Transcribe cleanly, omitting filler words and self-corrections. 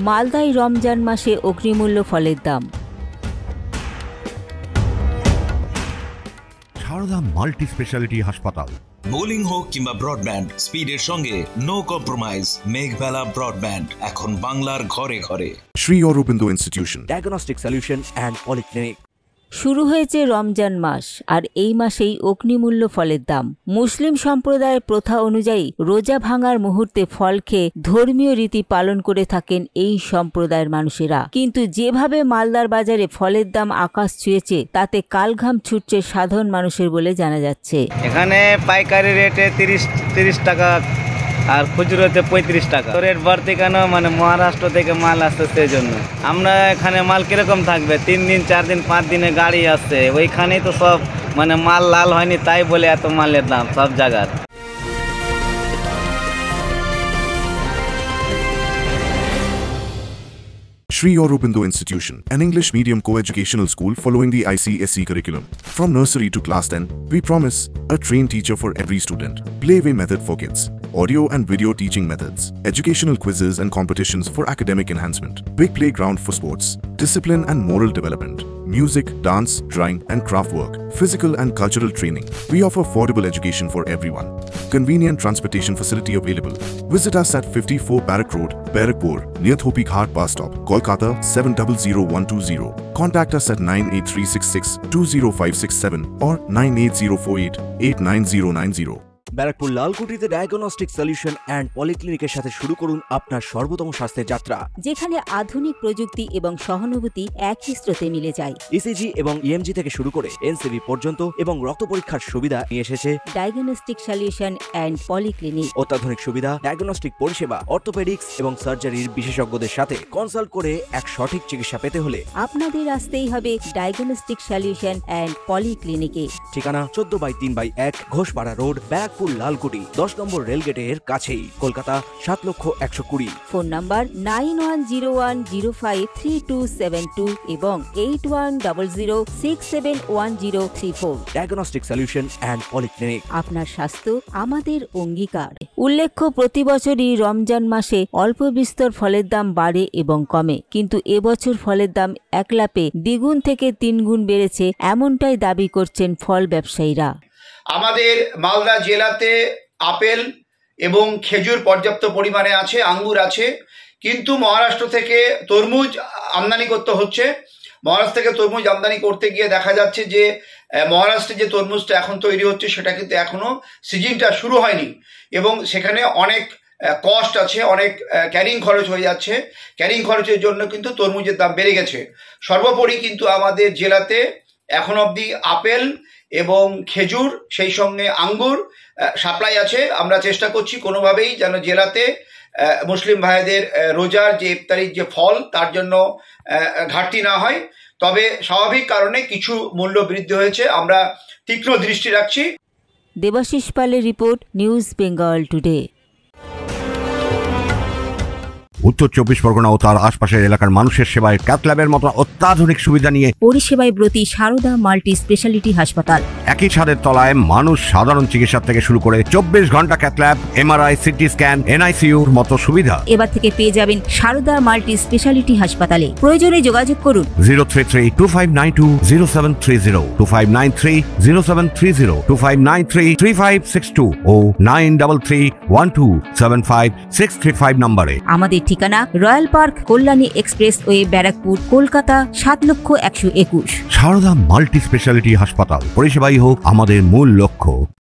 মালদায় রমজান মাসে অগ্নিমূল্য ফলের দাম। সারদা মাল্টি স্পেশালিটি হাসপাতাল। বোলিং হোক কিংবা ব্রডব্যান্ড, স্পিডের সঙ্গে নো কম্প্রোমাইজ। মেঘবেলা ব্রডব্যান্ড এখন বাংলার ঘরে ঘরে। Shri Aurobindo institution, diagnostic solution and polyclinic. শুরু হয়েছে রমজান মাস, আর এই মাসেই অগ্নিমূল্য ফলের দাম। মুসলিম সম্প্রদায়ের প্রথা অনুযায়ী রোজা ভাঙার মুহূর্তে ফল খেয়ে ধর্মীয় রীতি পালন করে থাকেন এই সম্প্রদায়ের মানুষেরা। কিন্তু যেভাবে মালদার বাজারে ফলের দাম আকাশ ছুঁয়েছে, তাতে কালঘাম ছুটছে সাধারণ মানুষের বলে জানা যাচ্ছে। এখানে পাইকারি রেটে 30 টাকা আর খুচরোতে 35 টাকা। রেট বাড়তি কেন? মহারাষ্ট্র থেকে মাল আসছে, সেই জন্য। আমরা এখানে মাল কিরকম থাকবে? 3 দিন 4 দিন 5 দিনে গাড়ি আসছে, ওইখানেই তো সব মাল লাল হয়নি, তাই বলে এত মালের দাম সব জায়গার। Sri Aurobindo Institution, an English medium co-educational school following the ICSE curriculum. From nursery to class 10, we promise a trained teacher for every student, playway method for kids, audio and video teaching methods, educational quizzes and competitions for academic enhancement, big playground for sports, discipline and moral development, music, dance, drawing and craft work, physical and cultural training. We offer affordable education for everyone. Convenient transportation facility available. Visit us at 54 Barrack Road, Barrackpur, near Thopi Ghat bus stop, Kolkata 700120. Contact us at 98366 or 98048 Barrackpore লালকুটিতে diagnostic solution and পলিক্লিনিকের সাথে শুরু করুন আপনার সর্বোত্তম স্বাস্থ্যের যাত্রা, যেখানে আধুনিক প্রযুক্তি এবং সহানুভূতি একই স্রোতে মিলে যায়। ইসিজি এবং ইএমজি থেকে শুরু করে এনসিবি পর্যন্ত এবং রক্ত পরীক্ষার সুবিধা নিয়ে এসেছে ডায়াগনস্টিক সলিউশন অ্যান্ড পলিক্লিনিক। অত্যাধুনিক সুবিধা, ডায়াগনস্টিক পরিষেবা, অর্থোপেডিক্স এবং সার্জারির বিশেষজ্ঞদের সাথে কনসাল্ট করে এক সঠিক চিকিৎসা পেতে হলে আপনাদের আসতেই হবে ডায়াগনস্টিক সলিউশন অ্যান্ড পলিক্লিনিকে। ঠিকানা 14/3/1 ঘোষপাড়া রোড, ব্যারাকপুর লালকুটি, 10 নম্বর রেলগেটের কাছেই, কলকাতা 7,120,000। ফোন নাম্বার 9101053272 এবং 8100671034। Diagnostic solution and polyclinic. আপনার স্বাস্থ্য আমাদের অঙ্গীকার। উল্লেখ্য, প্রতি বছরই রমজান মাসে অল্প বিস্তর ফলের দাম বাড়ে এবং কমে, কিন্তু এবছর ফলের দাম এক লাফে 2 থেকে 3 গুণ বেড়েছে, এমনটাই দাবি করছেন ফল ব্যবসায়ীরা। আমাদের মালদা জেলাতে আপেল এবং খেজুর পর্যাপ্ত পরিমাণে আছে, আঙ্গুর আছে, কিন্তু মহারাষ্ট্র থেকে তরমুজ আমদানি করতে হচ্ছে। মহারাষ্ট্র থেকে তরমুজ আমদানি করতে গিয়ে দেখা যাচ্ছে যে মহারাষ্ট্রে যে তরমুজটা এখন তৈরি হচ্ছে সেটা কিন্তু এখনো সিজনটা শুরু হয়নি, এবং সেখানে অনেক কস্ট আছে, অনেক ক্যারিং খরচ হয়ে যাচ্ছে। ক্যারিং খরচের জন্য কিন্তু তরমুজের দাম বেড়ে গেছে। সর্বোপরি কিন্তু আমাদের জেলাতে এখন অবধি আপেল এবং খেজুর, সেই সঙ্গে আঙ্গুর সাপ্লাই আছে। আমরা চেষ্টা করছি কোনোভাবেই যেন জেলাতে মুসলিম ভাইদের রোজার যে ইফতারির যে ফল, তার জন্য ঘাটতি না হয়। তবে স্বাভাবিক কারণে কিছু মূল্য বৃদ্ধি হয়েছে, আমরা তীক্ষ্ণ দৃষ্টি রাখছি। দেবাশিস পালের রিপোর্ট, নিউজ বেঙ্গল টুডে। উত্তর 24 পরগনা ও তার আশপাশের এলাকার মানুষের সেবায় ক্যাথ ল্যাবের মতো অত্যাধুনিক সুবিধা নিয়ে পরিষেবায় ব্রতী সারদা মাল্টি স্পেশালিটি হাসপাতাল। একই ছাদের তলায় মানুষ সাধারণ চিকিৎসা থেকে শুরু করে 24 ঘন্টা cath lab, MRI, CT scan, এনআইসিইউর মতো সুবিধা এবার থেকে পেয়ে যাবেন সারদা মাল্টি স্পেশালিটি হাসপাতালে। প্রয়োজনে যোগাযোগ করুন 033-2592-0730, 2593-0730, 2593-3562 ও 9331275635 নম্বরে। আমাদের ঠিকানা royal park, Kalyani express way, Barrackpore, Kolkata 7,121,000। Sarada multi speciality হাসপাতাল, পরিষেবাই হোক আমাদের মূল লক্ষ্য।